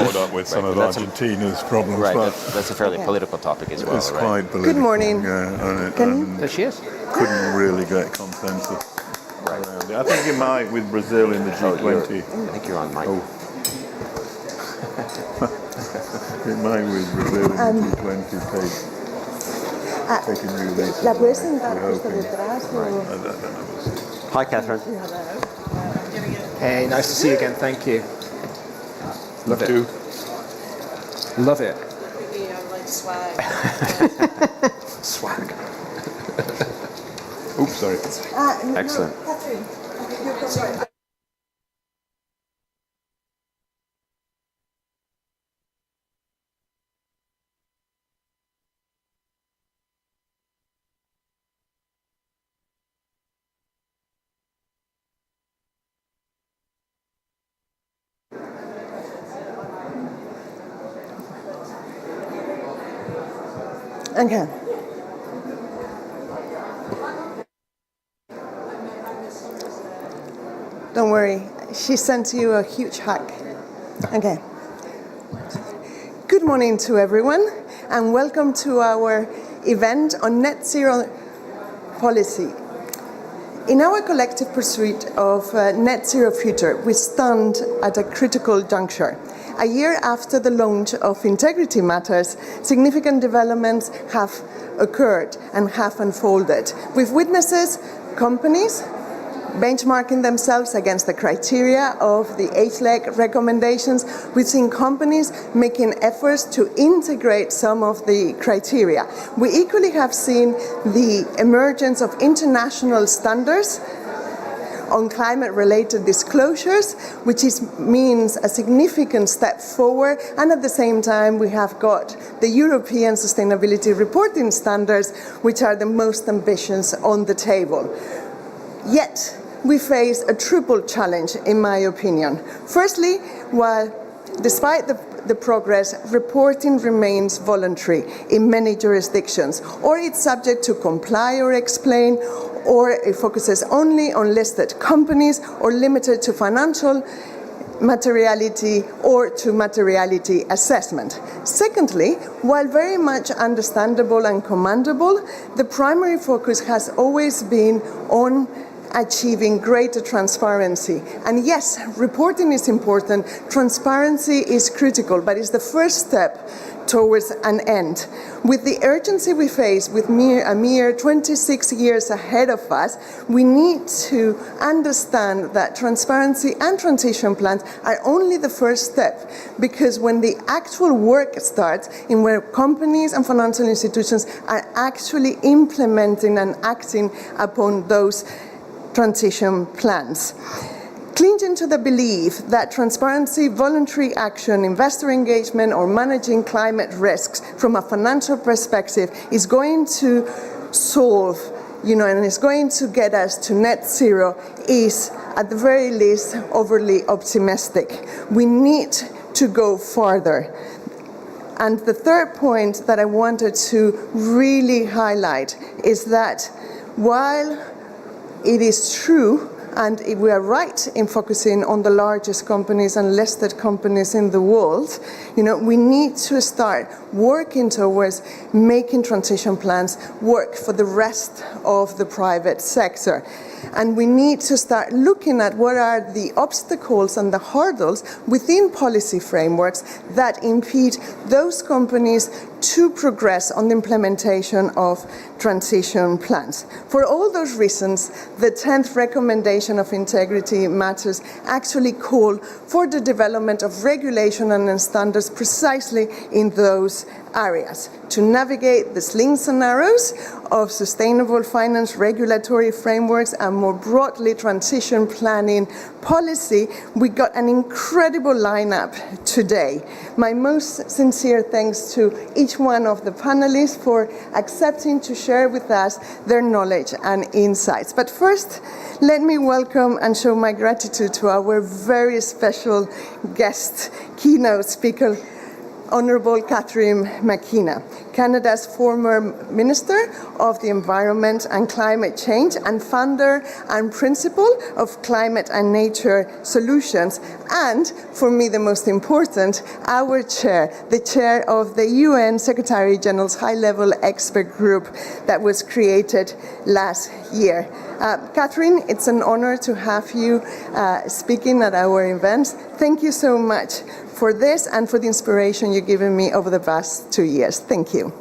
brought up with some of Argentina's problems. Right, but that's a fairly political topic as well. it's right? quite political. Good morning. There she is. Couldn't really get consensus around it. I think you might with Brazil in the G20. I think you're on mic. It might with Brazil in the G20 taking release. ¿La puedes sentar justo detrás? Hi, Catherine. Hey, nice to see you again. Thank you. Love it. Love it. Swag. Swag. Oops, sorry. Excellent. Catherine. Okay. Don't worry, she sent you a huge hug. Okay. Good morning to everyone, and welcome to our event on net zero policy. In our collective pursuit of a net zero future, we stand at a critical juncture. A year after the launch of Integrity Matters, significant developments have occurred and have unfolded, with witnesses, companies, benchmarking themselves against the criteria of the HLEC recommendations. We've seen companies making efforts to integrate some of the criteria. We equally have seen the emergence of international standards on climate-related disclosures, which means a significant step forward, and at the same time we have got the European Sustainability Reporting Standards, which are the most ambitious on the table. Yet, we face a triple challenge, in my opinion. Firstly, while despite the progress, reporting remains voluntary in many jurisdictions, or it's subject to comply or explain, or it focuses only on listed companies, or limited to financial materiality or to materiality assessment. Secondly, while very much understandable and commendable, the primary focus has always been on achieving greater transparency. And yes, reporting is important, transparency is critical, but it's the first step towards an end. With the urgency we face, with a mere 26 years ahead of us, we need to understand that transparency and transition plans are only the first step, because when the actual work starts, in where companies and financial institutions are actually implementing and acting upon those transition plans. Clinging to the belief that transparency, voluntary action, investor engagement, or managing climate risks from a financial perspective is going to solve, and is going to get us to net zero is, at the very least, overly optimistic. We need to go farther. And the third point that I wanted to really highlight is that while it is true, and we are right in focusing on the largest companies and listed companies in the world, we need to start working towards making transition plans work for the rest of the private sector. And we need to start looking at what are the obstacles and the hurdles within policy frameworks that impede those companies to progress on the implementation of transition plans. For all those reasons, the 10th recommendation of Integrity Matters actually call for the development of regulation and standards precisely in those areas to navigate the slings and arrows of sustainable finance regulatory frameworks and more broadly transition planning policy. We got an incredible lineup today. My most sincere thanks to each one of the panelists for accepting to share with us their knowledge and insights. But first, let me welcome and show my gratitude to our very special guest, keynote speaker, Honorable Catherine McKenna. Canada's former Minister of the Environment and Climate Change and founder and principal of Climate and Nature Solutions, and, for me the most important, our chair, the chair of the UN Secretary General's high-level expert group that was created last year. Catherine, it's an honor to have you speaking at our events. Thank you so much for this and for the inspiration you've given me over the past 2 years. Thank you.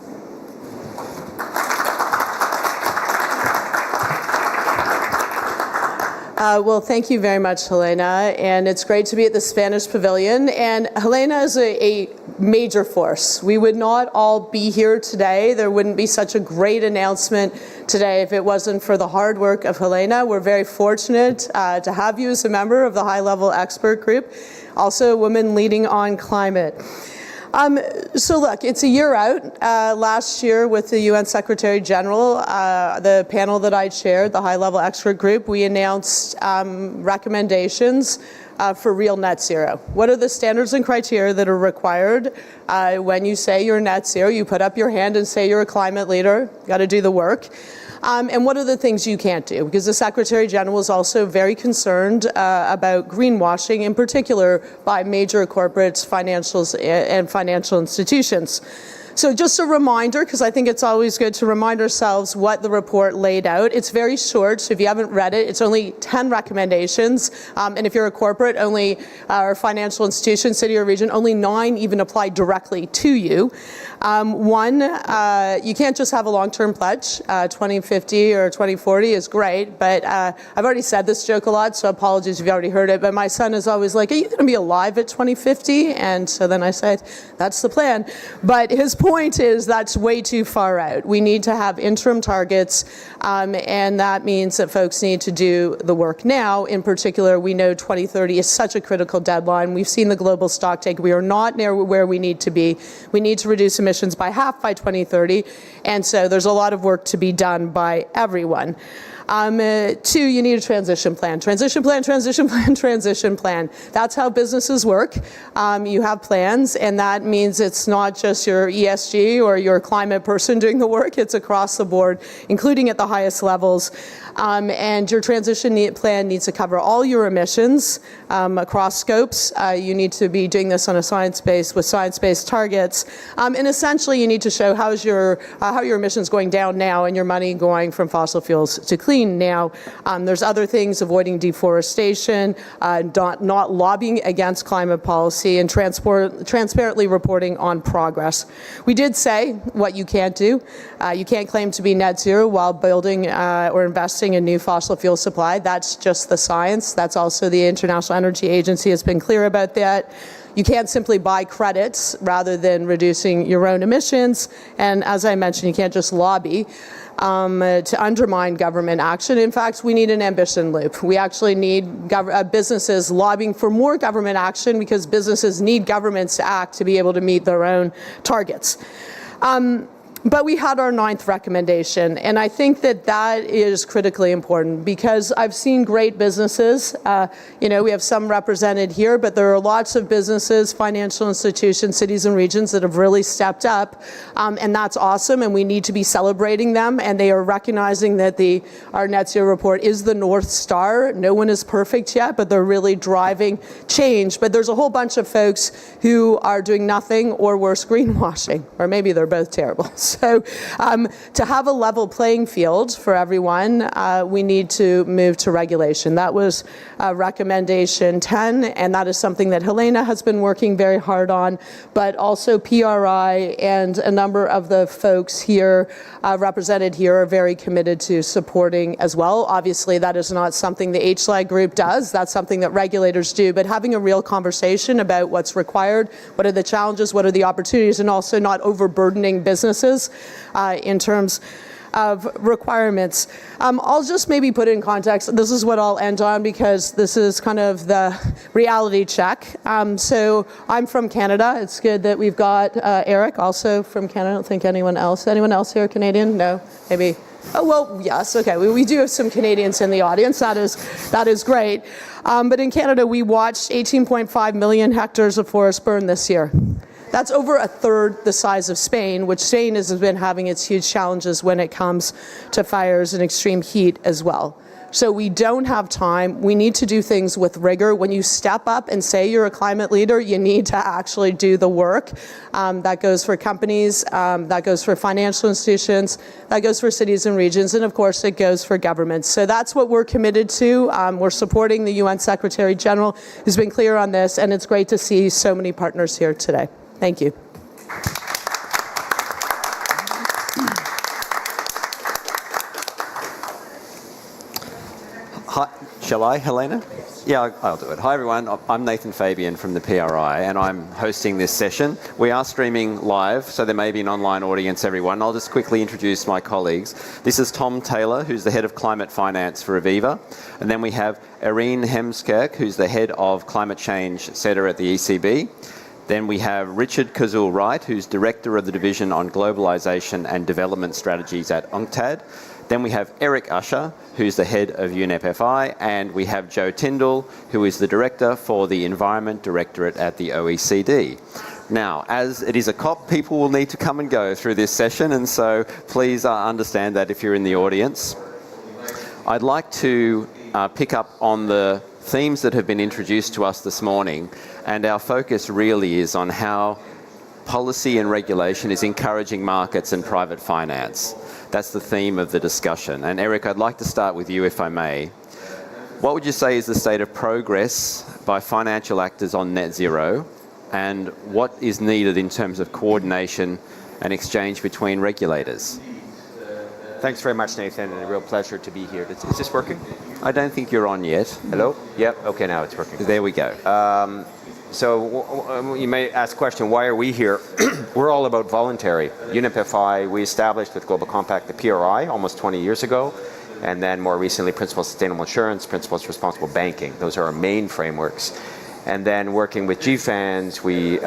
Well, thank you very much, Helena, and it's great to be at the Spanish Pavilion. And Helena is a major force. We would not all be here today. There wouldn't be such a great announcement today if it wasn't for the hard work of Helena. We're very fortunate to have you as a member of the high-level expert group, also a woman leading on climate. So look, it's a year out. Last year with the UN Secretary General, the panel that I chaired, the high-level expert group, we announced recommendations for real net zero. What are the standards and criteria that are required when you say you're net zero? You put up your hand and say you're a climate leader. You got to do the work. And what are the things you can't do? Because the Secretary General is also very concerned about greenwashing, in particular by major corporates, financials, and financial institutions. So just a reminder, because I think it's always good to remind ourselves what the report laid out. It's very short, so if you haven't read it, it's only 10 recommendations. And if you're a corporate, only or financial institution, city or region, only 9 even apply directly to you. One, you can't just have a long-term pledge. 2050 or 2040 is great, but I've already said this joke a lot, so apologies if you already heard it, but my son is always like, are you going to be alive at 2050? And so then I said, that's the plan. But his point is that's way too far out. We need to have interim targets, and that means that folks need to do the work now. In particular, we know 2030 is such a critical deadline. We've seen the global stocktake. We are not near where we need to be. We need to reduce emissions by half by 2030, and so there's a lot of work to be done by everyone. 2, you need a transition plan. Transition plan, transition plan, transition plan. That's how businesses work. You have plans, and that means it's not just your ESG or your climate person doing the work, it's across the board, including at the highest levels. And your transition plan needs to cover all your emissions across scopes. You need to be doing this on a science-based targets. And essentially, you need to show how your emissions going down now and your money going from fossil fuels to clean now. There's other things, avoiding deforestation, not lobbying against climate policy, and transparently reporting on progress. We did say what you can't do. You can't claim to be net zero while building or investing in new fossil fuel supply. That's just the science. That's also the International Energy Agency has been clear about that. You can't simply buy credits rather than reducing your own emissions. And as I mentioned, you can't just lobby to undermine government action. In fact, we need an ambition loop. We actually need businesses lobbying for more government action because businesses need governments to act to be able to meet their own targets. But we had our 9th recommendation, and I think that is critically important because I've seen great businesses. We have some represented here, but there are lots of businesses, financial institutions, cities and regions that have really stepped up, and that's awesome, and we need to be celebrating them, and they are recognizing that our net zero report is the North Star. No one is perfect yet, but they're really driving change. But there's a whole bunch of folks who are doing nothing or worse, greenwashing, or maybe they're both terrible. So to have a level playing field for everyone, we need to move to regulation. That was recommendation 10, and that is something that Helena has been working very hard on, but also PRI and a number of the folks here represented here are very committed to supporting as well. Obviously, that is not something the HLAG group does. That's something that regulators do, but having a real conversation about what's required, what are the challenges, what are the opportunities, and also not overburdening businesses in terms of requirements. I'll just maybe put it in context. This is what I'll end on because this is kind of the reality check. So I'm from Canada. It's good that we've got Eric also from Canada. I don't think anyone else here Canadian? No? Maybe. Oh, well, yes, okay. We do have some Canadians in the audience. That is great. But in Canada, we watched 18.5 million hectares of forest burn this year. That's over a third the size of Spain, which Spain has been having its huge challenges when it comes to fires and extreme heat as well. So we don't have time. We need to do things with rigor. When you step up and say you're a climate leader, you need to actually do the work. That goes for companies, that goes for financial institutions, that goes for cities and regions, and of course it goes for governments. So that's what we're committed to. We're supporting the UN Secretary General, who's been clear on this, and it's great to see so many partners here today. Thank you. Hi, shall I, Helena? Yeah, I'll do it. Hi, everyone. I'm Nathan Fabian from the PRI, and I'm hosting this session. We are streaming live, so there may be an online audience, everyone. I'll just quickly introduce my colleagues. This is Tom Taylor, who's the head of climate finance for Aviva. And then we have Irene Hemskerk, who's the head of climate change centre at the ECB. Then we have Richard Kazul-Wright, who's director of the division on globalisation and development strategies at UNCTAD. Then we have Eric Usher, who's the head of UNEP FI, and we have Joe Tyndall, who is the director for the Environment Directorate at the OECD. Now, as it is a COP, people will need to come and go through this session, and so please understand that if you're in the audience. I'd like to pick up on the themes that have been introduced to us this morning, and our focus really is on how policy and regulation is encouraging markets and private finance. That's the theme of the discussion. And Eric, I'd like to start with you, if I may. What would you say is the state of progress by financial actors on net zero, and what is needed in terms of coordination and exchange between regulators? Thanks very much, Nathan, and a real pleasure to be here. Is this working? I don't think you're on yet. Hello? Yep, okay, now it's working. There we go. So you may ask the question, why are we here? We're all about voluntary. UNEP FI, we established with Global Compact the PRI almost 20 years ago, and then more recently Principles of Sustainable Insurance, Principles of Responsible Banking. Those are our main frameworks. And then working with GFANZ, we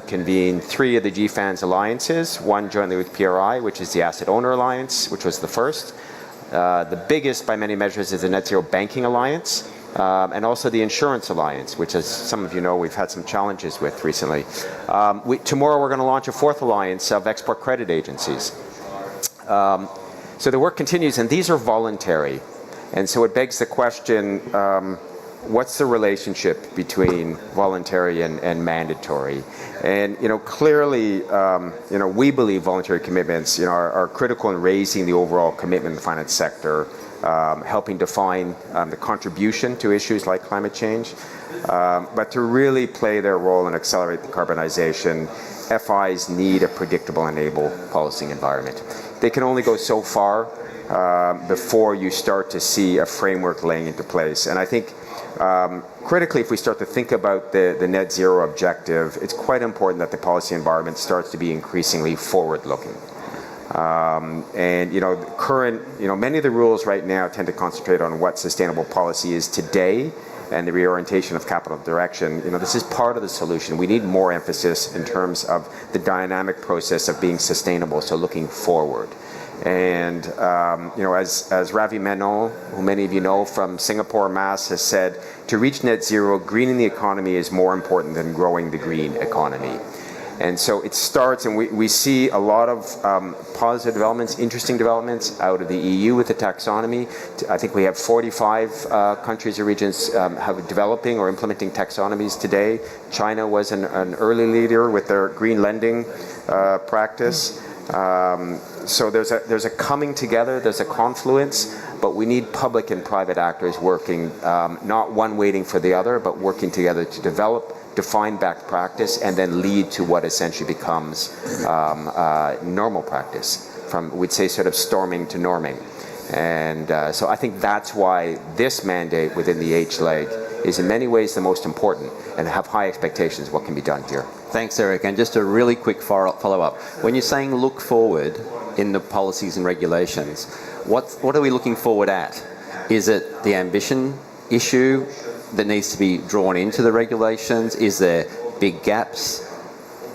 convened 3 of the GFANZ alliances, one jointly with PRI, which is the Asset Owner Alliance, which was the first. The biggest by many measures is the Net Zero Banking Alliance. And also the Insurance Alliance, which, as some of you know, we've had some challenges with recently. Tomorrow we're going to launch a 4th alliance of export credit agencies. So the work continues, and these are voluntary. And so it begs the question, what's the relationship between voluntary and mandatory? And, clearly, we believe voluntary commitments, are critical in raising the overall commitment in the finance sector, helping define the contribution to issues like climate change. But to really play their role and accelerate decarbonization, FIs need a predictable and able policy environment. They can only go so far before you start to see a framework laying into place. And I think critically, if we start to think about the net zero objective, it's quite important that the policy environment starts to be increasingly forward-looking. Many of the rules right now tend to concentrate on what sustainable policy is today and the reorientation of capital direction. This is part of the solution. We need more emphasis in terms of the dynamic process of being sustainable, so looking forward. And, as Ravi Menon, who many of you know from Singapore Mass, has said, to reach net zero, greening the economy is more important than growing the green economy. And so it starts, and we see a lot of positive developments, interesting developments out of the EU with the taxonomy. I think we have 45 countries or regions have developing or implementing taxonomies today. China was an early leader with their green lending practice. So there's a coming together, there's a confluence, but we need public and private actors working, not one waiting for the other, but working together to develop, define best practice, and then lead to what essentially becomes normal practice, from, we'd say, sort of storming to norming. And so I think that's why this mandate within the H leg is in many ways the most important, and have high expectations what can be done here. Thanks, Eric. And just a really quick follow-up. When you're saying look forward in the policies and regulations, what are we looking forward at? Is it the ambition issue that needs to be drawn into the regulations? Is there big gaps?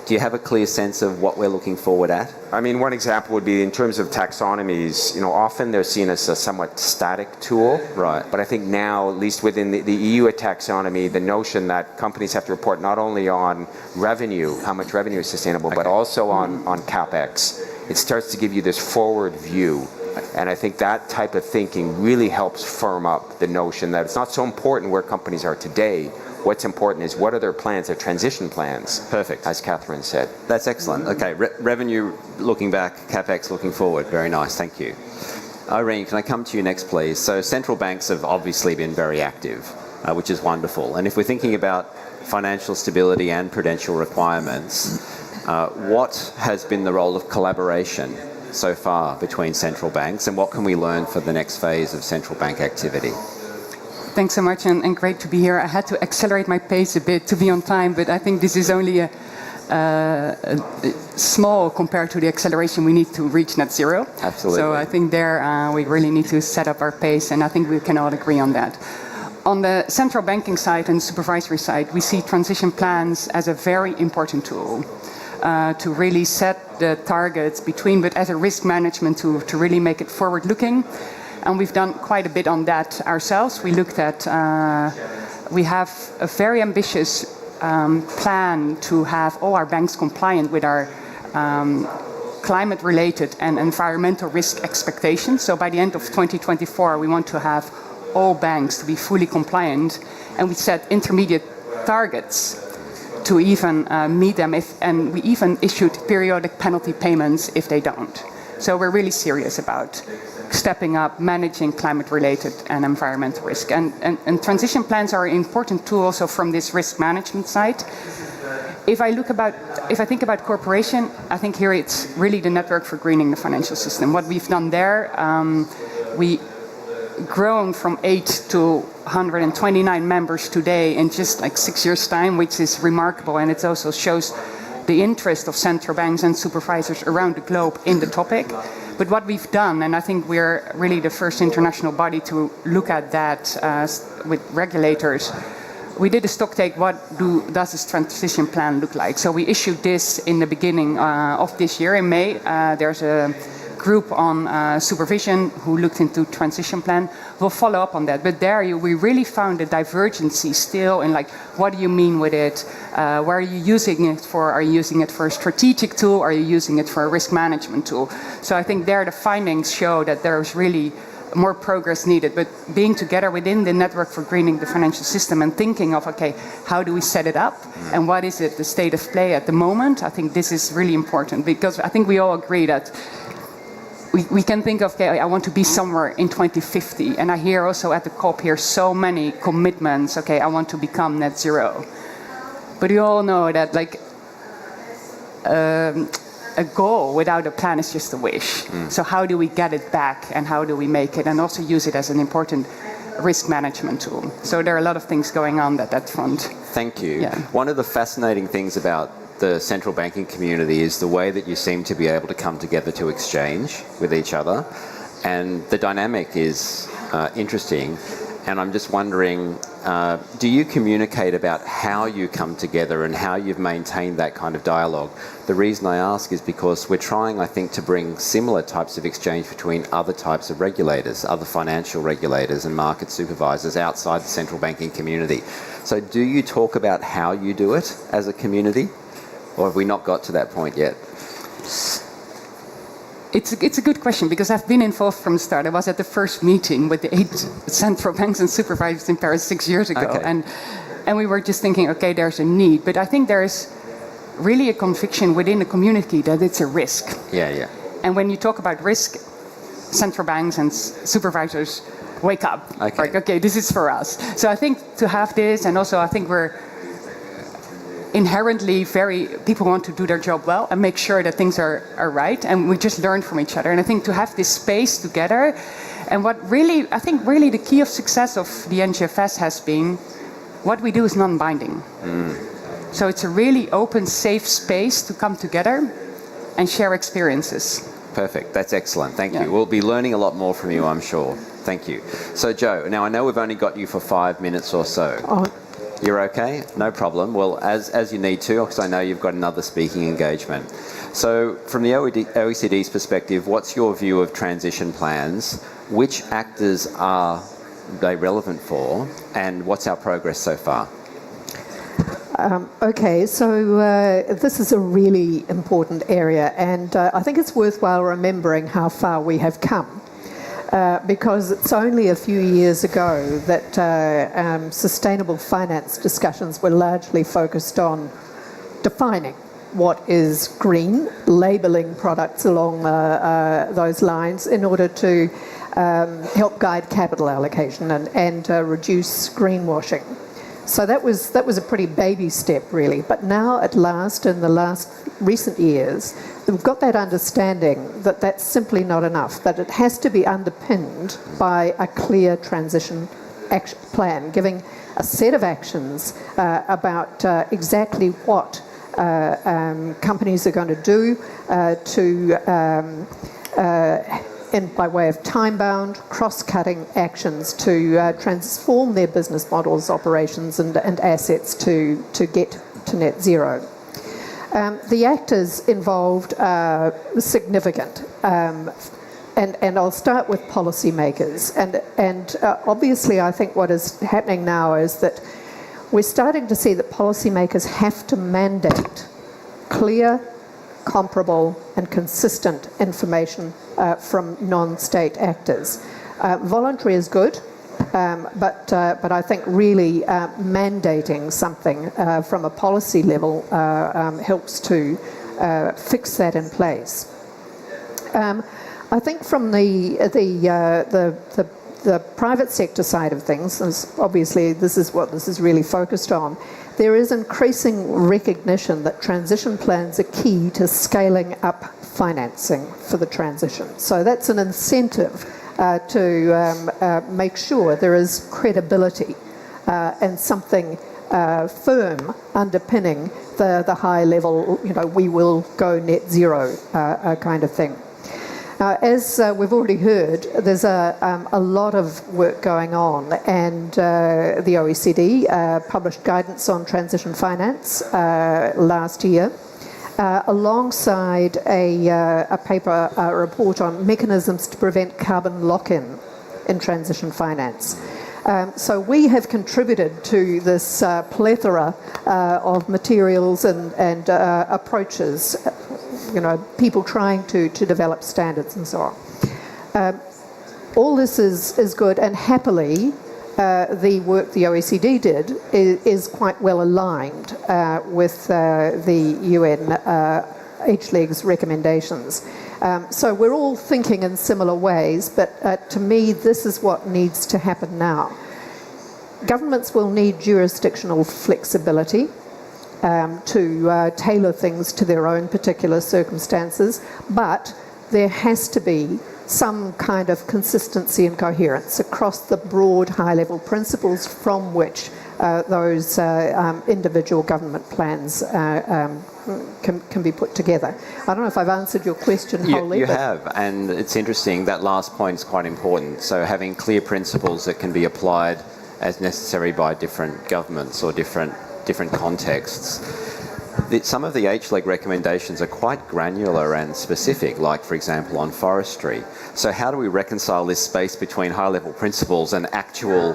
Do you have a clear sense of what we're looking forward at? I mean, one example would be in terms of taxonomies, often they're seen as a somewhat static tool. Right. But I think now, at least within the EU taxonomy, the notion that companies have to report not only on revenue, how much revenue is sustainable, but also on CapEx, it starts to give you this forward view. And I think that type of thinking really helps firm up the notion that it's not so important where companies are today. What's important is what are their plans, their transition plans. Perfect. As Catherine said. That's excellent. Okay, revenue looking back, CapEx looking forward. Very nice, thank you. Irene, can I come to you next, please? So central banks have obviously been very active, which is wonderful. And if we're thinking about financial stability and prudential requirements, what has been the role of collaboration so far between central banks, and what can we learn for the next phase of central bank activity? Thanks so much, and great to be here. I had to accelerate my pace a bit to be on time, but I think this is only a small compared to the acceleration we need to reach net zero. Absolutely. So I think there we really need to set up our pace, and I think we can all agree on that. On the central banking side and supervisory side, we see transition plans as a very important tool to really set the targets between, but as a risk management tool to really make it forward-looking. And we've done quite a bit on that ourselves. We looked at, we have a very ambitious plan to have all our banks compliant with our climate-related and environmental risk expectations. So by the end of 2024, we want to have all banks to be fully compliant. And we set intermediate targets to even meet them, and we even issued periodic penalty payments if they don't. So we're really serious about stepping up, managing climate-related and environmental risk. And transition plans are an important tool also from this risk management side. If I think about cooperation, I think here it's really the network for greening the financial system. What we've done there, we grown from 8 to 129 members today in just like 6 years' time, which is remarkable, and it also shows the interest of central banks and supervisors around the globe in the topic. But what we've done, and I think we're really the first international body to look at that with regulators, we did a stock take, does this transition plan look like? So we issued this in the beginning of this year in May. There's a group on supervision who looked into transition plan. We'll follow up on that. But there we really found a divergency still in like, what do you mean with it? Where are you using it for? Are you using it for a strategic tool? Are you using it for a risk management tool? So I think there the findings show that there's really more progress needed, but being together within the network for greening the financial system and thinking of, okay, how do we set it up and what is it, the state of play at the moment? I think this is really important because I think we all agree that we can think of, okay, I want to be somewhere in 2050. And I hear also at the COP here so many commitments, okay, I want to become net zero. But you all know that like a goal without a plan is just a wish. So how do we get it back and how do we make it and also use it as an important risk management tool? So there are a lot of things going on at that front. Thank you. Yeah. One of the fascinating things about the central banking community is the way that you seem to be able to come together to exchange with each other, and the dynamic is interesting. And I'm just wondering, do you communicate about how you come together and how you've maintained that kind of dialogue? The reason I ask is because we're trying, I think, to bring similar types of exchange between other types of regulators, other financial regulators and market supervisors outside the central banking community. So do you talk about how you do it as a community? Or have we not got to that point yet? It's a good question because I've been involved from the start. I was at the first meeting with the 8 central banks and supervisors in Paris 6 years ago. Okay. And we were just thinking, okay, there's a need. But I think there's really a conviction within the community that it's a risk. Yeah. And when you talk about risk, central banks and supervisors wake up. Okay. Like, okay, this is for us. So I think to have this, and also I think we're inherently people want to do their job well and make sure that things are right, and we just learn from each other. And I think to have this space together, and what really, I think really the key of success of the NGFS has been, what we do is non-binding. So it's a really open, safe space to come together and share experiences. Perfect. That's excellent. Thank Yeah. you. We'll be learning a lot more from you, I'm sure. Thank you. So, Joe, now I know we've only got you for 5 minutes or so. Oh, You're okay? No problem. Well, as you need to, because I know you've got another speaking engagement. So from the OECD's perspective, what's your view of transition plans? Which actors are they relevant for? And what's our progress so far? Okay, so this is a really important area, and I think it's worthwhile remembering how far we have come. Because it's only a few years ago that sustainable finance discussions were largely focused on defining what is green, labelling products along those lines in order to help guide capital allocation and reduce greenwashing. So that was a pretty baby step, really. But now, at last, in the last recent years, we've got that understanding that that's simply not enough, that it has to be underpinned by a clear transition action plan, giving a set of actions about exactly what companies are going to do by way of time-bound, cross-cutting actions to transform their business models, operations and assets to get to net zero. The actors involved are significant, and I'll start with policymakers. And obviously I think what is happening now is that we're starting to see that policymakers have to mandate clear, comparable and consistent information from non-state actors. Voluntary is good, but I think really mandating something from a policy level helps to fix that in place. I think from the private sector side of things, obviously this is what this is really focused on, there is increasing recognition that transition plans are key to scaling up financing for the transition. So that's an incentive to make sure there is credibility and something firm underpinning the high level, we will go net zero kind of thing. Now, as we've already heard, there's a lot of work going on, and the OECD published guidance on transition finance last year, alongside a paper report on mechanisms to prevent carbon lock-in in transition finance. So we have contributed to this plethora of materials and approaches, people trying to develop standards and so on. All this is good, and happily the work the OECD did is quite well aligned with the UN HLEG's recommendations. So we're all thinking in similar ways, but to me this is what needs to happen now. Governments will need jurisdictional flexibility to tailor things to their own particular circumstances, but there has to be some kind of consistency and coherence across the broad high-level principles from which those individual government plans can be put together. I don't know if I've answered your question wholly. You have, and it's interesting, that last point is quite important. So having clear principles that can be applied as necessary by different governments or different contexts. Some of the HLEG recommendations are quite granular and specific, like, for example, on forestry. So how do we reconcile this space between high-level principles and actual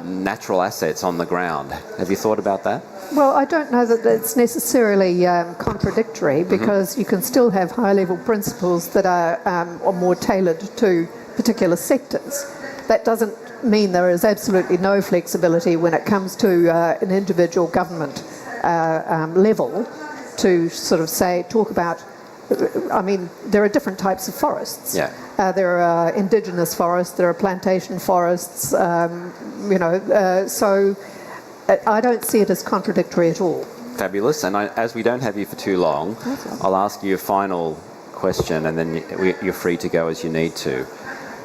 natural assets on the ground? Have you thought about that? Well, I don't know that it's necessarily contradictory, because you can still have high-level principles that are more tailored to particular sectors. That doesn't mean there is absolutely no flexibility when it comes to an individual government level to sort of talk about, there are different types of forests. Yeah. There are indigenous forests, there are plantation forests, so I don't see it as contradictory at all. Fabulous. And as we don't have you for too long, I'll ask you a final question, and then you're free to go as you need to.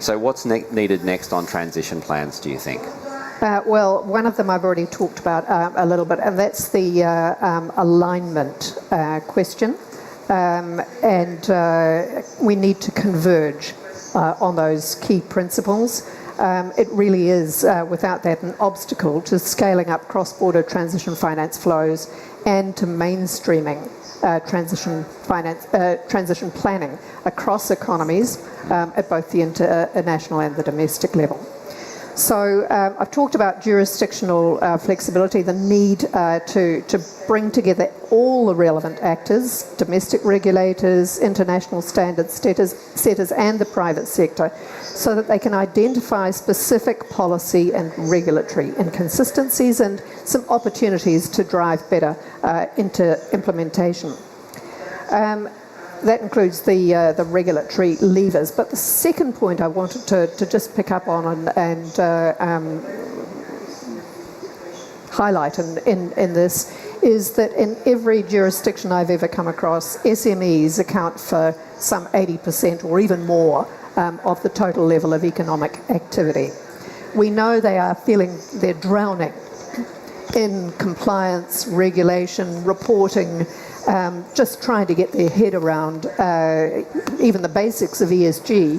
So what's needed next on transition plans, do you think? Well, one of them I've already talked about a little bit, and that's the alignment question. And we need to converge on those key principles. it really is, without that, an obstacle to scaling up cross-border transition finance flows and to mainstreaming transition planning across economies at both the international and the domestic level. So I've talked about jurisdictional flexibility, the need to bring together all the relevant actors, domestic regulators, international standards setters and the private sector, so that they can identify specific policy and regulatory inconsistencies and some opportunities to drive better into implementation. That includes the regulatory levers. But the second point I wanted to just pick up on and highlight in this is that in every jurisdiction I've ever come across, SMEs account for some 80% or even more of the total level of economic activity. We know they're drowning in compliance, regulation, reporting, just trying to get their head around even the basics of ESG,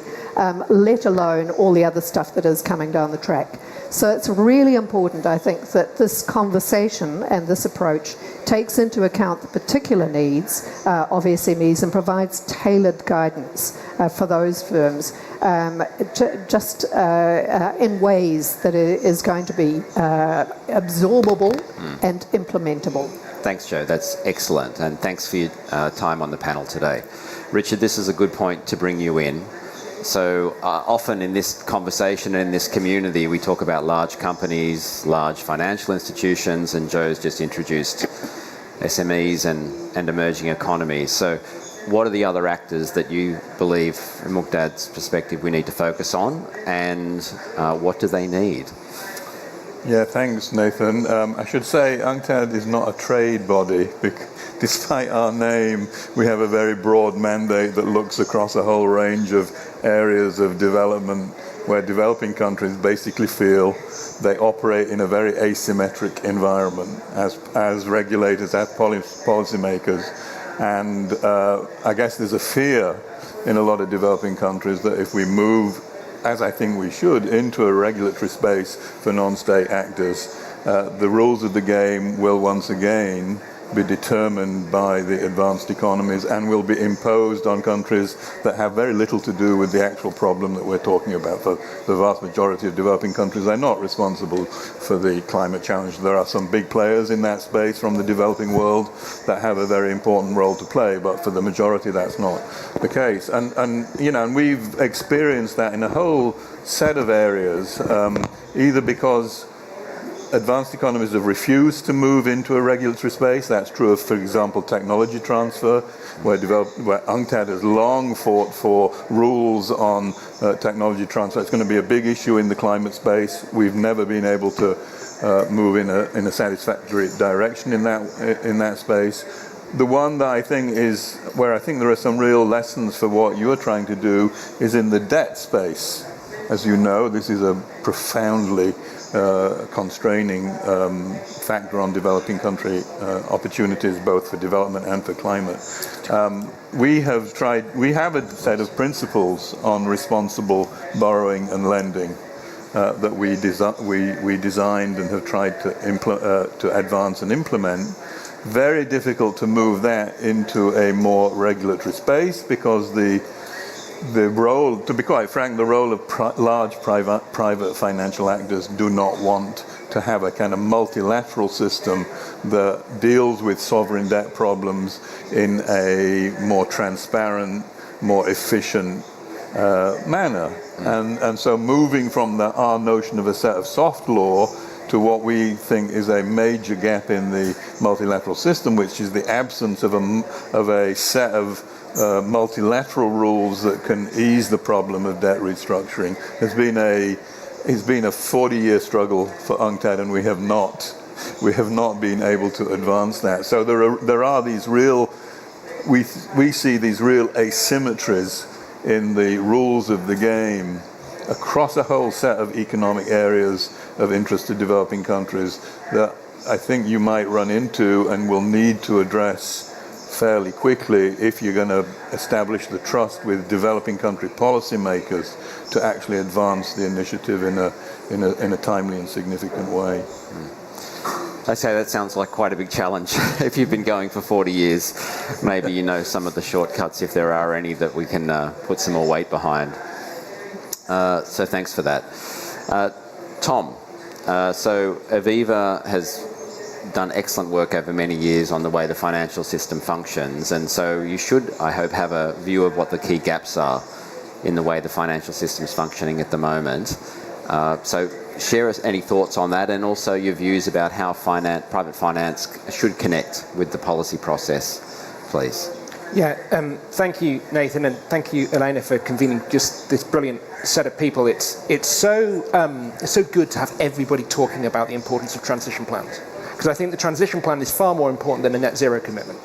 let alone all the other stuff that is coming down the track. So it's really important, I think, that this conversation and this approach takes into account the particular needs of SMEs and provides tailored guidance for those firms just in ways that it is going to be absorbable and implementable. Thanks, Jo. That's excellent. And thanks for your time on the panel today. Richard, this is a good point to bring you in. So often in this conversation and in this community, we talk about large companies, large financial institutions, and Jo's just introduced SMEs and emerging economies. So what are the other actors that you believe, from Muqdad's perspective, we need to focus on, and what do they need? Yeah, thanks, Nathan. I should say UNCTAD is not a trade body. Despite our name, we have a very broad mandate that looks across a whole range of areas of development where developing countries basically feel they operate in a very asymmetric environment as regulators, as policymakers. And I guess there's a fear in a lot of developing countries that if we move, as I think we should, into a regulatory space for non-state actors, the rules of the game will once again be determined by the advanced economies and will be imposed on countries that have very little to do with the actual problem that we're talking about. For the vast majority of developing countries, they're not responsible for the climate challenge. There are some big players in that space from the developing world that have a very important role to play, but for the majority that's not the case. And we've experienced that in a whole set of areas, either because advanced economies have refused to move into a regulatory space. That's true of, for example, technology transfer, where UNCTAD has long fought for rules on technology transfer. It's going to be a big issue in the climate space. We've never been able to move in a satisfactory direction in that space. The one that I think is where I think there are some real lessons for what you're trying to do is in the debt space. As you know, this is a profoundly constraining factor on developing country opportunities, both for development and for climate. We have a set of principles on responsible borrowing and lending that we designed and have tried to advance and implement. Very difficult to move that into a more regulatory space because the role, to be quite frank, the role of large private financial actors do not want to have a kind of multilateral system that deals with sovereign debt problems in a more transparent, more efficient manner. And so moving from our notion of a set of soft law to what we think is a major gap in the multilateral system, which is the absence of a set of multilateral rules that can ease the problem of debt restructuring, has been a 40-year struggle for UNCTAD, and we have not been able to advance that. So there are these real, we see these real asymmetries in the rules of the game across a whole set of economic areas of interest to developing countries that I think you might run into and will need to address fairly quickly if you're going to establish the trust with developing country policymakers to actually advance the initiative in a timely and significant way. Okay, that sounds like quite a big challenge. If you've been going for 40 years, maybe you know some of the shortcuts, if there are any, that we can put some more weight behind. So thanks for that. Tom, so Aviva has done excellent work over many years on the way the financial system functions, and so you should, I hope, have a view of what the key gaps are in the way the financial system's functioning at the moment. So share us any thoughts on that, and also your views about how private finance should connect with the policy process, please. Yeah, thank you, Nathan, and thank you, Elena, for convening just this brilliant set of people. It's so good to have everybody talking about the importance of transition plans, because I think the transition plan is far more important than a net zero commitment,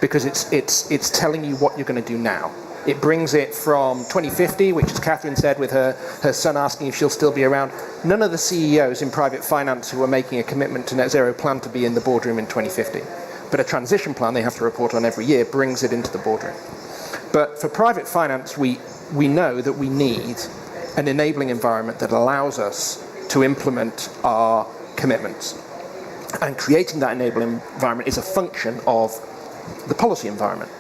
because it's telling you what you're going to do now. It brings it from 2050, which, as Catherine said, with her son asking if she'll still be around. None of the CEOs in private finance who are making a commitment to net zero plan to be in the boardroom in 2050. But a transition plan they have to report on every year brings it into the boardroom. But for private finance, we know that we need an enabling environment that allows us to implement our commitments. And creating that enabling environment is a function of the policy environment.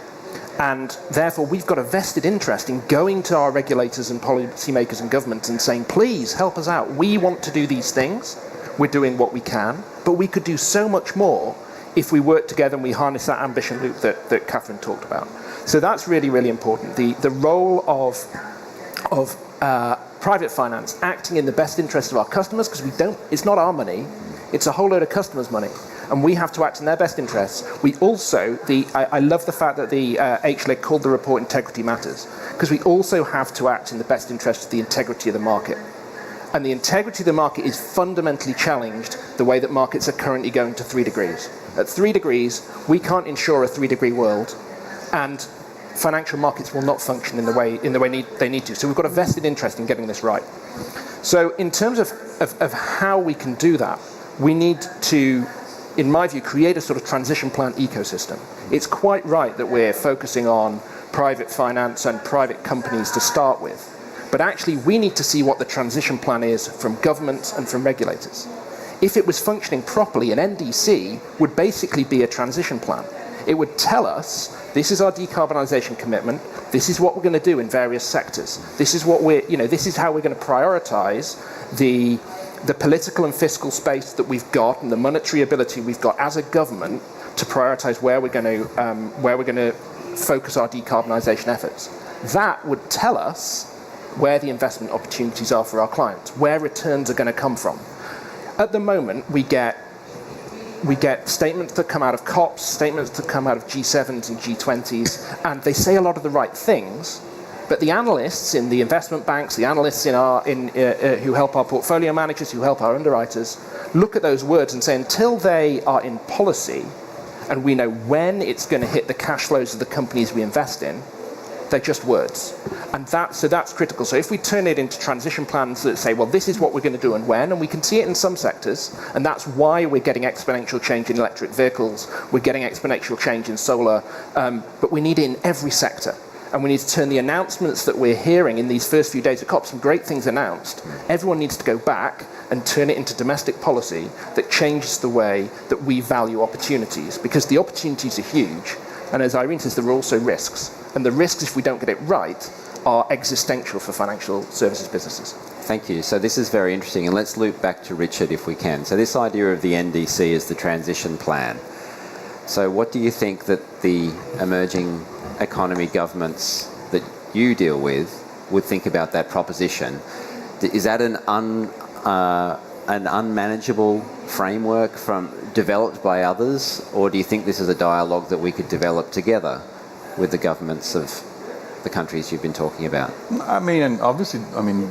And therefore, we've got a vested interest in going to our regulators and policymakers and governments and saying, please help us out. We want to do these things. We're doing what we can. But we could do so much more if we work together and we harness that ambition loop that Catherine talked about. So that's really, really important. The role of private finance acting in the best interest of our customers, because it's not our money, it's a whole load of customers' money. And we have to act in their best interests. We also, I love the fact that the HLIC called the report Integrity Matters, because we also have to act in the best interest of the integrity of the market. And the integrity of the market is fundamentally challenged the way that markets are currently going to 3 degrees. At 3 degrees, we can't ensure a 3-degree world, and financial markets will not function in the way they need to. So we've got a vested interest in getting this right. So in terms of how we can do that, we need to, in my view, create a sort of transition plan ecosystem. It's quite right that we're focusing on private finance and private companies to start with, but actually we need to see what the transition plan is from governments and from regulators. If it was functioning properly, an NDC would basically be a transition plan. It would tell us, this is our decarbonisation commitment, this is what we're going to do in various sectors, this is how we're going to prioritise the political and fiscal space that we've got and the monetary ability we've got as a government to prioritise where we're going to focus our decarbonisation efforts. That would tell us where the investment opportunities are for our clients, where returns are going to come from. At the moment, we get statements that come out of COPs, statements that come out of G7s and G20s, and they say a lot of the right things. But the analysts in the investment banks, the analysts who help our portfolio managers, who help our underwriters, look at those words and say, until they are in policy and we know when it's going to hit the cash flows of the companies we invest in, they're just words. And so that's critical. So if we turn it into transition plans that say, well, this is what we're going to do and when, and we can see it in some sectors, and that's why we're getting exponential change in electric vehicles, we're getting exponential change in solar, but we need it in every sector. And we need to turn the announcements that we're hearing in these first few days of COP, some great things announced. Everyone needs to go back and turn it into domestic policy that changes the way that we value opportunities, because the opportunities are huge. And as Irene says, there are also risks. And the risks, if we don't get it right, are existential for financial services businesses. Thank you. So this is very interesting. And let's loop back to Richard if we can. So this idea of the NDC is the transition plan. So what do you think that the emerging economy governments that you deal with would think about that proposition? Is that an unmanageable framework developed by others, or do you think this is a dialogue that we could develop together with the governments of the countries you've been talking about? I mean, and obviously,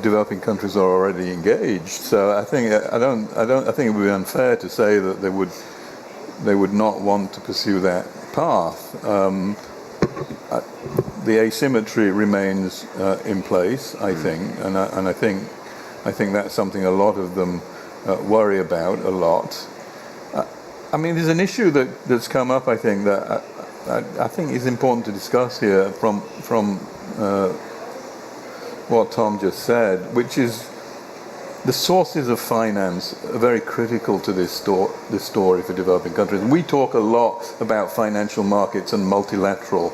developing countries are already engaged. So I think it would be unfair to say that they would not want to pursue that path. The asymmetry remains in place, I think, and I think that's something a lot of them worry about a lot. There's an issue that's come up, I think, that I think is important to discuss here from what Tom just said, which is the sources of finance are very critical to this story for developing countries. And we talk a lot about financial markets and multilateral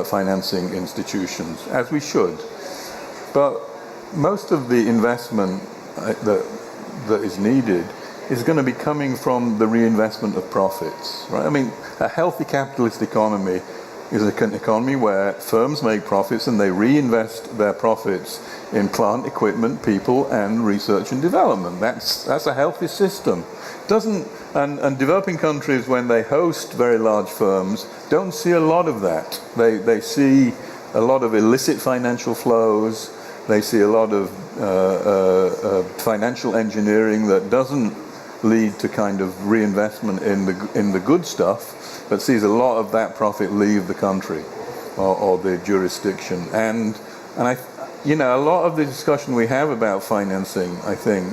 financing institutions, as we should. But most of the investment that is needed is going to be coming from the reinvestment of profits, right? I mean, a healthy capitalist economy is an economy where firms make profits and they reinvest their profits in plant, equipment, people, and research and development. That's a healthy system. And developing countries, when they host very large firms, don't see a lot of that. They see a lot of illicit financial flows. They see a lot of financial engineering that doesn't lead to kind of reinvestment in the good stuff, but sees a lot of that profit leave the country or the jurisdiction. And a lot of the discussion we have about financing, I think,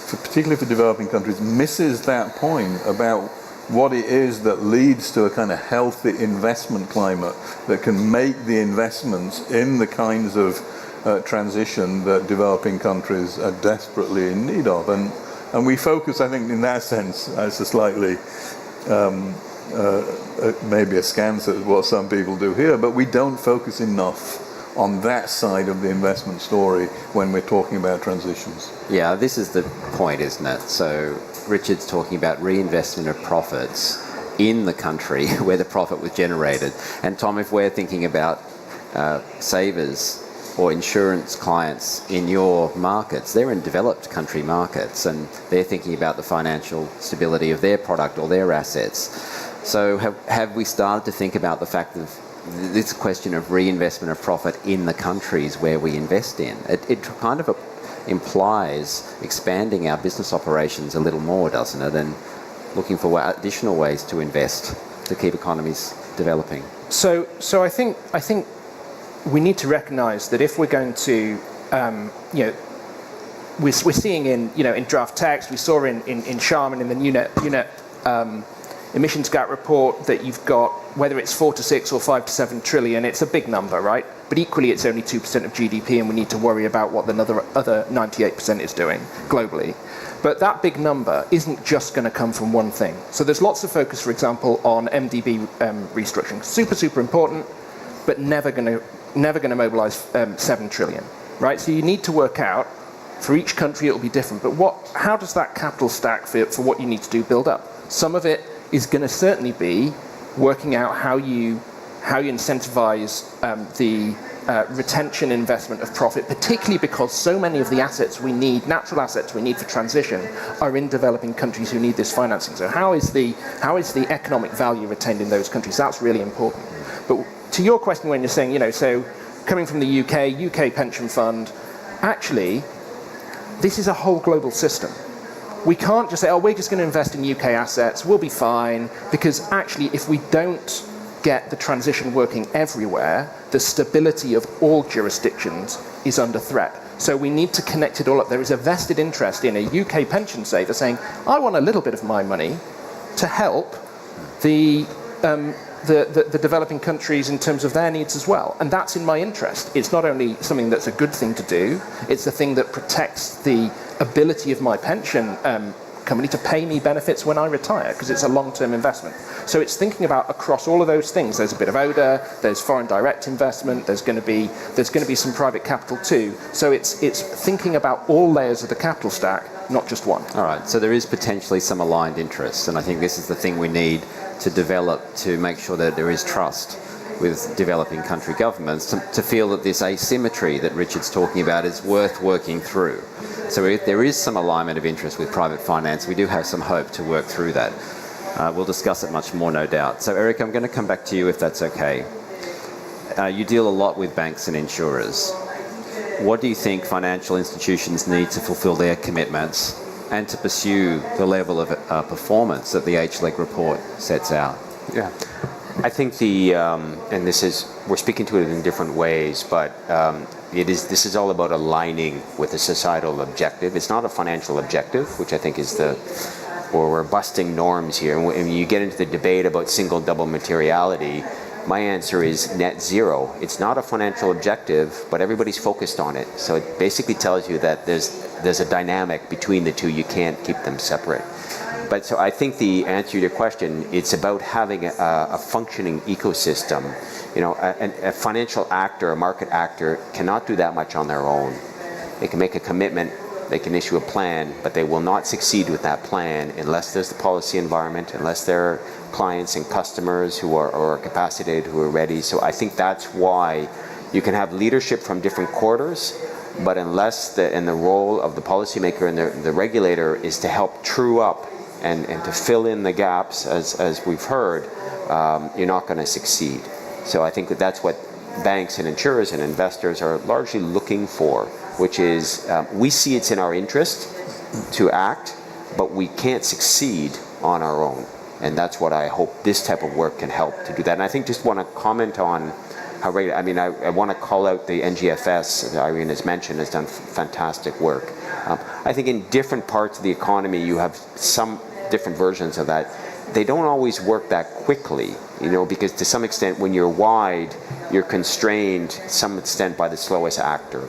particularly for developing countries, misses that point about what it is that leads to a kind of healthy investment climate that can make the investments in the kinds of transition that developing countries are desperately in need of. And we focus, I think, in that sense, it's a slightly maybe askance at what some people do here, but we don't focus enough on that side of the investment story when we're talking about transitions. Yeah, this is the point, isn't it? So Richard's talking about reinvestment of profits in the country where the profit was generated. And Tom, if we're thinking about savers or insurance clients in your markets, they're in developed country markets and they're thinking about the financial stability of their product or their assets. So have we started to think about the fact that this question of reinvestment of profit in the countries where we invest in? It kind of implies expanding our business operations a little more, doesn't it? And looking for additional ways to invest to keep economies developing. So I think we need to recognise that if we're going to, we're seeing in draft text, we saw in Sharman in the UNEP emissions gap report that you've got, whether it's 4 to 6 or 5 to 7 trillion, it's a big number, right? But equally, it's only 2% of GDP, and we need to worry about what the other 98% is doing globally. But that big number isn't just going to come from one thing. So there's lots of focus, for example, on MDB restructuring. Super important, but never going to mobilise 7 trillion, right? So you need to work out, for each country it'll be different, but how does that capital stack for what you need to do build up? Some of it is going to certainly be working out how you incentivize the retention investment of profit, particularly because so many of the assets we need, natural assets we need for transition, are in developing countries who need this financing. So how is the economic value retained in those countries? That's really important. But to your question, when you're saying, so coming from the UK pension fund, actually, this is a whole global system. We can't just say, we're just going to invest in UK assets, we'll be fine, because actually if we don't get the transition working everywhere, the stability of all jurisdictions is under threat. So we need to connect it all up. There is a vested interest in a UK pension saver saying, I want a little bit of my money to help the developing countries in terms of their needs as well. And that's in my interest. It's not only something that's a good thing to do, it's a thing that protects the ability of my pension company to pay me benefits when I retire, because it's a long-term investment. So it's thinking about across all of those things. There's a bit of ODA, there's foreign direct investment, there's going to be some private capital too. So it's thinking about all layers of the capital stack, not just one. All right, so there is potentially some aligned interests, and I think this is the thing we need to develop to make sure that there is trust with developing country governments to feel that this asymmetry that Richard's talking about is worth working through. So if there is some alignment of interest with private finance, we do have some hope to work through that. We'll discuss it much more, no doubt. So Eric, I'm going to come back to you if that's okay. You deal a lot with banks and insurers. What do you think financial institutions need to fulfill their commitments and to pursue the level of performance that the HLEG report sets out? Yeah. I think and we're speaking to it in different ways, but this is all about aligning with a societal objective. It's not a financial objective, which I think is we're busting norms here. And when you get into the debate about single double materiality, my answer is net zero. It's not a financial objective, but everybody's focused on it. So it basically tells you that there's a dynamic between the two. You can't keep them separate. But so I think the answer to your question, it's about having a functioning ecosystem. You know, a financial actor, a market actor, cannot do that much on their own. They can make a commitment, they can issue a plan, but they will not succeed with that plan unless there's the policy environment, unless there are clients and customers who are capacitated, who are ready. So I think that's why you can have leadership from different quarters, but unless the role of the policymaker and the regulator is to help true up and to fill in the gaps, as we've heard, you're not going to succeed. So I think that's what banks and insurers and investors are largely looking for, which is we see it's in our interest to act, but we can't succeed on our own. And that's what I hope this type of work can help to do that. And I think just want to comment on how regular, I mean, I want to call out the NGFS, that Irene has mentioned, has done fantastic work. I think in different parts of the economy, you have some different versions of that. They don't always work that quickly, you know, because to some extent, when you're wide, you're constrained to some extent by the slowest actor.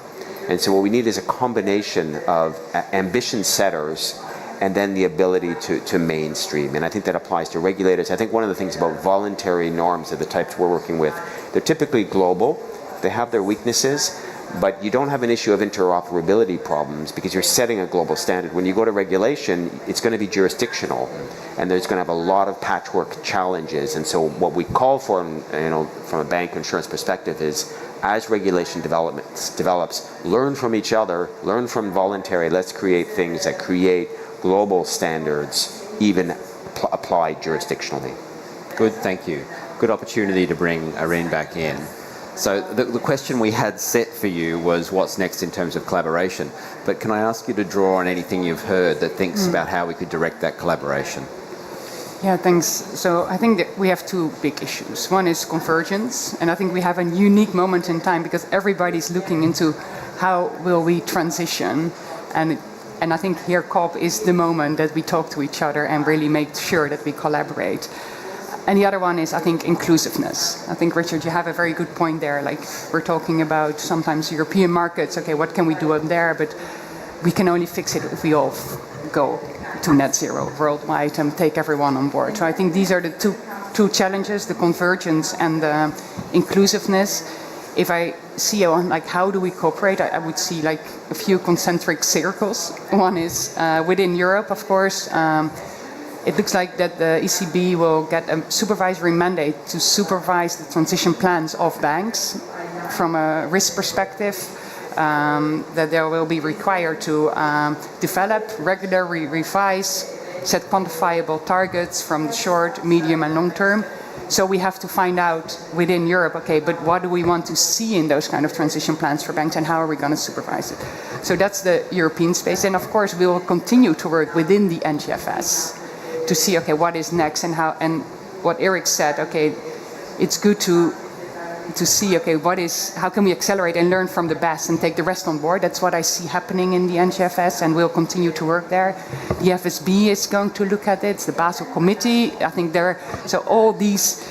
And so what we need is a combination of ambition setters and then the ability to mainstream. And I think that applies to regulators. I think one of the things about voluntary norms of the types we're working with, they're typically global, they have their weaknesses, but you don't have an issue of interoperability problems because you're setting a global standard. When you go to regulation, it's going to be jurisdictional, and there's going to have a lot of patchwork challenges. And so what we call for, you know, from a bank insurance perspective is, as regulation develops, learn from each other, learn from voluntary, let's create things that create global standards, even applied jurisdictionally. Good, thank you. Good opportunity to bring Irene back in. So the question we had set for you was what's next in terms of collaboration. But can I ask you to draw on anything you've heard that thinks about how we could direct that collaboration? Yeah, thanks. So I think that we have two big issues. One is convergence, and I think we have a unique moment in time because everybody's looking into how will we transition, and I think here COP is the moment that we talk to each other and really make sure that we collaborate. And the other one is, I think, inclusiveness. I think, Richard, you have a very good point there. Like, we're talking about sometimes European markets. Okay, what can we do up there? But we can only fix it if we all go to net zero worldwide and take everyone on board. So I think these are the two challenges, the convergence and the inclusiveness. If I see on like how do we cooperate, I would see like a few concentric circles. One is within Europe, of course. It looks like that the ECB will get a supervisory mandate to supervise the transition plans of banks from a risk perspective, that they will be required to develop, regularly revise, set quantifiable targets from the short, medium and long term. So we have to find out within Europe, okay, but what do we want to see in those kind of transition plans for banks and how are we going to supervise it? So that's the European space. And of course, we will continue to work within the NGFS to see, okay, what is next and how, and what Eric said, okay, it's good to see, okay, how can we accelerate and learn from the best and take the rest on board? That's what I see happening in the NGFS, and we'll continue to work there. The FSB is going to look at it, the Basel Committee, I think so all these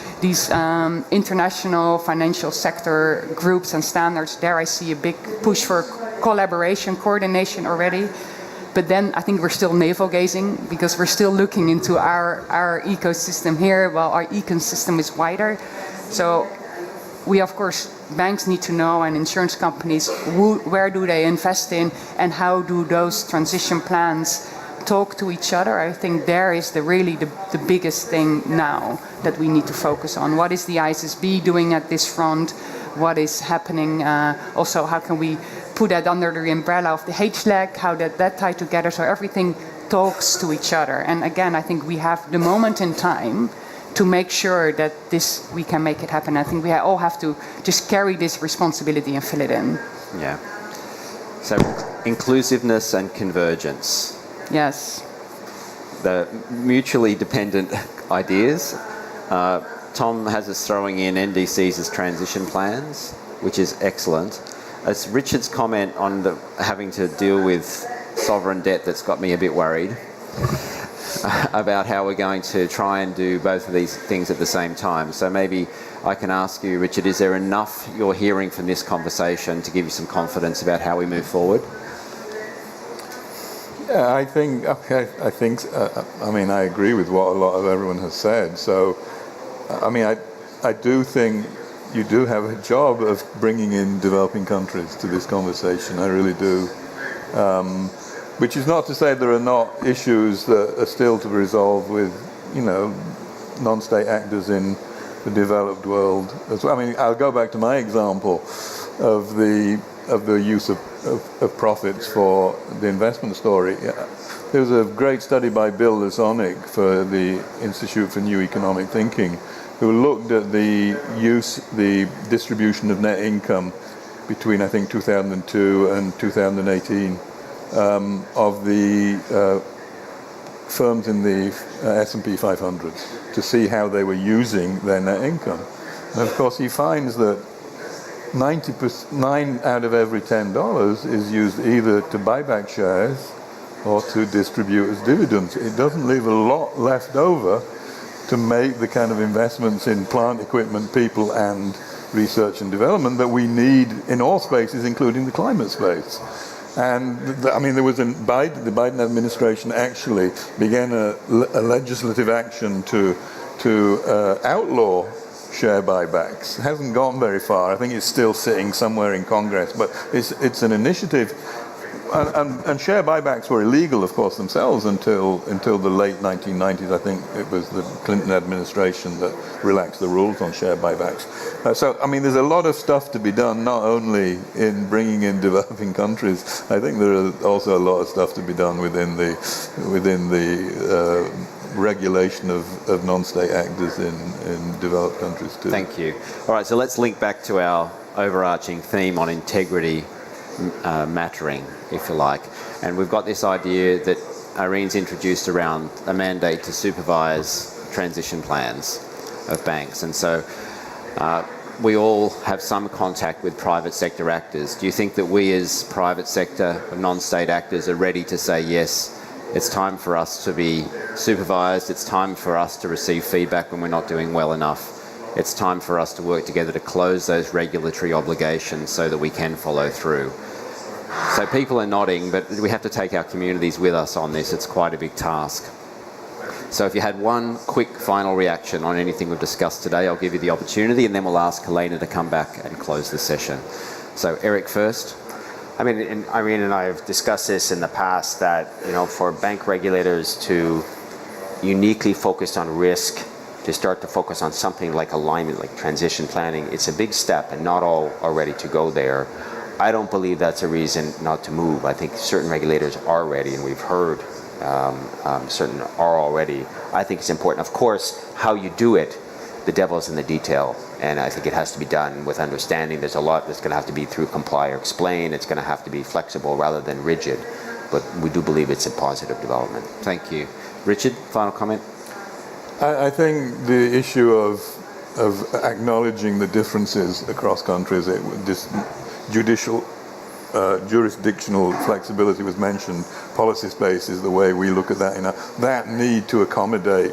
international financial sector groups and standards, there I see a big push for collaboration, coordination already. But then I think we're still navel-gazing because we're still looking into our ecosystem here while our ecosystem is wider. So we, of course, banks need to know, and insurance companies, where do they invest in and how do those transition plans talk to each other. I think there is really the biggest thing now that we need to focus on. What is the ISSB doing at this front? What is happening? Also, how can we put that under the umbrella of the HLAC, how that tie together so everything talks to each other. And again, I think we have the moment in time to make sure that we can make it happen. I think we all have to just carry this responsibility and fill it in. Yeah. So inclusiveness and convergence. Yes. The mutually dependent ideas. Tom has us throwing in NDCs as transition plans, which is excellent. It's Richard's comment on having to deal with sovereign debt that's got me a bit worried. about how we're going to try and do both of these things at the same time. So maybe I can ask you, Richard, is there enough you're hearing from this conversation to give you some confidence about how we move forward? Yeah, I mean, I agree with what a lot of everyone has said. So, I mean, I do think you do have a job of bringing in developing countries to this conversation. I really do. Which is not to say there are not issues that are still to be resolved with, non-state actors in the developed world as well. I mean, I'll go back to my example of the use of profits for the investment story. There was a great study by Bill Lasonic for the Institute for New Economic Thinking, who looked at the distribution of net income between, I think, 2002 and 2018 of the firms in the S&P 500 to see how they were using their net income. And of course, he finds that 9 out of every $10 is used either to buy back shares or to distribute as dividends. It doesn't leave a lot left over to make the kind of investments in plant, equipment, people, and research and development that we need in all spaces, including the climate space. And there was the Biden administration actually began a legislative action to outlaw share buybacks. It hasn't gone very far. I think it's still sitting somewhere in Congress, but it's an initiative. And share buybacks were illegal, of course, themselves until the late 1990s. I think it was the Clinton administration that relaxed the rules on share buybacks. So, I mean, there's a lot of stuff to be done, not only in bringing in developing countries. I think there are also a lot of stuff to be done within the regulation of non-state actors in developed countries too. Thank you. All right, so let's link back to our overarching theme on integrity mattering, if you like. And we've got this idea that Irene's introduced around a mandate to supervise transition plans of banks. And so we all have some contact with private sector actors. Do you think that we as private sector non-state actors are ready to say, yes, it's time for us to be supervised, it's time for us to receive feedback when we're not doing well enough, it's time for us to work together to close those regulatory obligations so that we can follow through? So people are nodding, but we have to take our communities with us on this. It's quite a big task. So if you had one quick final reaction on anything we've discussed today, I'll give you the opportunity, and then we'll ask Helena to come back and close the session. So Eric first. I mean, and Irene and I have discussed this in the past that, for bank regulators to uniquely focus on risk, to start to focus on something like alignment, like transition planning, it's a big step, and not all are ready to go there. I don't believe that's a reason not to move. I think certain regulators are ready, and we've heard certain are already. I think it's important. Of course, how you do it, the devil's in the detail, and I think it has to be done with understanding. There's a lot that's going to have to be through comply or explain. It's going to have to be flexible rather than rigid, but we do believe it's a positive development. Thank you. Richard, final comment? I think the issue of acknowledging the differences across countries, this jurisdictional flexibility was mentioned. Policy space is the way we look at that. That need to accommodate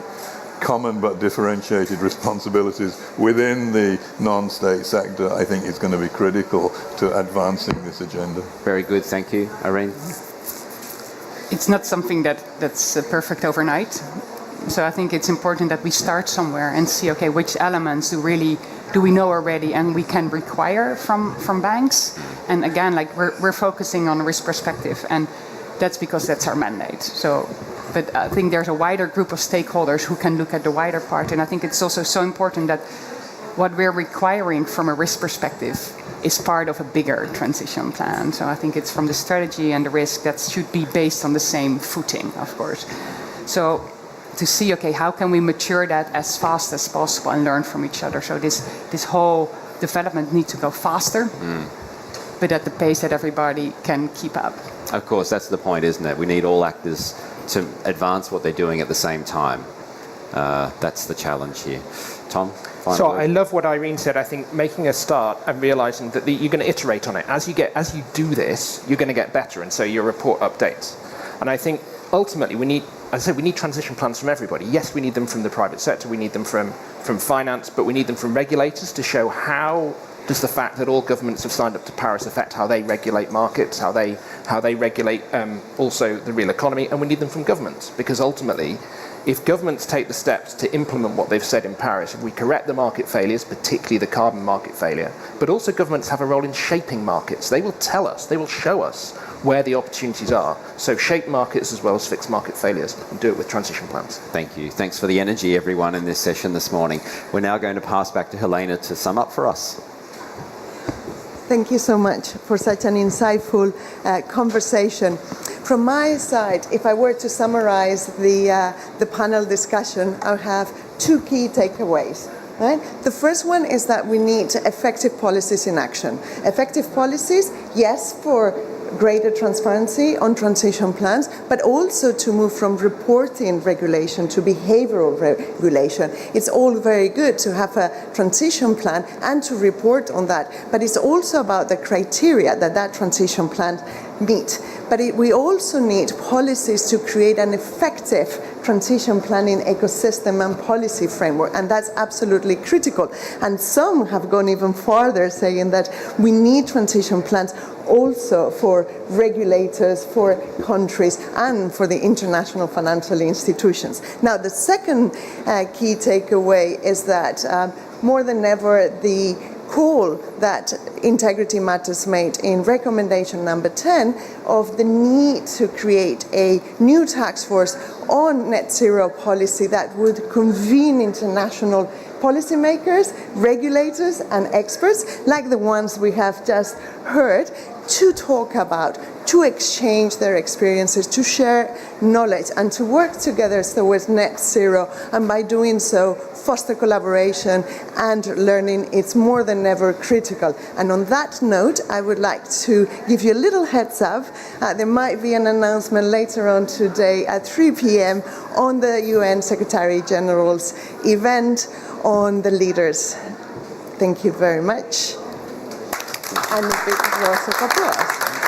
common but differentiated responsibilities within the non-state sector, I think, is going to be critical to advancing this agenda. Very good, thank you. Irene? It's not something that's perfect overnight. So I think it's important that we start somewhere and see, okay, which elements do we know already and we can require from banks. And again, like we're focusing on a risk perspective, and that's because that's our mandate. But I think there's a wider group of stakeholders who can look at the wider part, and I think it's also so important that what we're requiring from a risk perspective is part of a bigger transition plan. So I think it's from the strategy and the risk that should be based on the same footing, of course. So to see, okay, how can we mature that as fast as possible and learn from each other? So this whole development needs to go faster, but at the pace that everybody can keep up. Of course, that's the point, isn't it? We need all actors to advance what they're doing at the same time. That's the challenge here. Tom? So I love what Irene said. I think making a start and realizing that you're going to iterate on it. As you do this, you're going to get better, and so your report updates. And I think ultimately we need as I say, we need transition plans from everybody. Yes, we need them from the private sector, we need them from finance, but we need them from regulators to show how does the fact that all governments have signed up to Paris affect how they regulate markets, how they regulate also the real economy, and we need them from governments, because ultimately, if governments take the steps to implement what they've said in Paris, if we correct the market failures, particularly the carbon market failure, but also governments have a role in shaping markets. They will tell us, they will show us where the opportunities are. So shape markets as well as fix market failures, and do it with transition plans. Thank you. Thanks for the energy, everyone, in this session this morning. We're now going to pass back to Helena to sum up for us. Thank you so much for such an insightful conversation. From my side, if I were to summarize the panel discussion, I would have two key takeaways. Right? The first one is that we need effective policies in action. Effective policies, yes, for greater transparency on transition plans, but also to move from reporting regulation to behavioral regulation. It's all very good to have a transition plan and to report on that, but it's also about the criteria that transition plan meet. But we also need policies to create an effective transition planning ecosystem and policy framework, and that's absolutely critical. And some have gone even farther, saying that we need transition plans also for regulators, for countries, and for the international financial institutions. Now, the second key takeaway is that more than ever, the call that Integrity Matters made in recommendation number 10 of the need to create a new task force on net zero policy that would convene international policymakers, regulators, and experts like the ones we have just heard to talk about, to exchange their experiences, to share knowledge, and to work together towards net zero. And by doing so, foster collaboration and learning. It's more than ever critical. And on that note, I would like to give you a little heads up. There might be an announcement later on today at 3 p.m. on the UN Secretary General's event on the leaders. Thank you very much. And a big round of applause.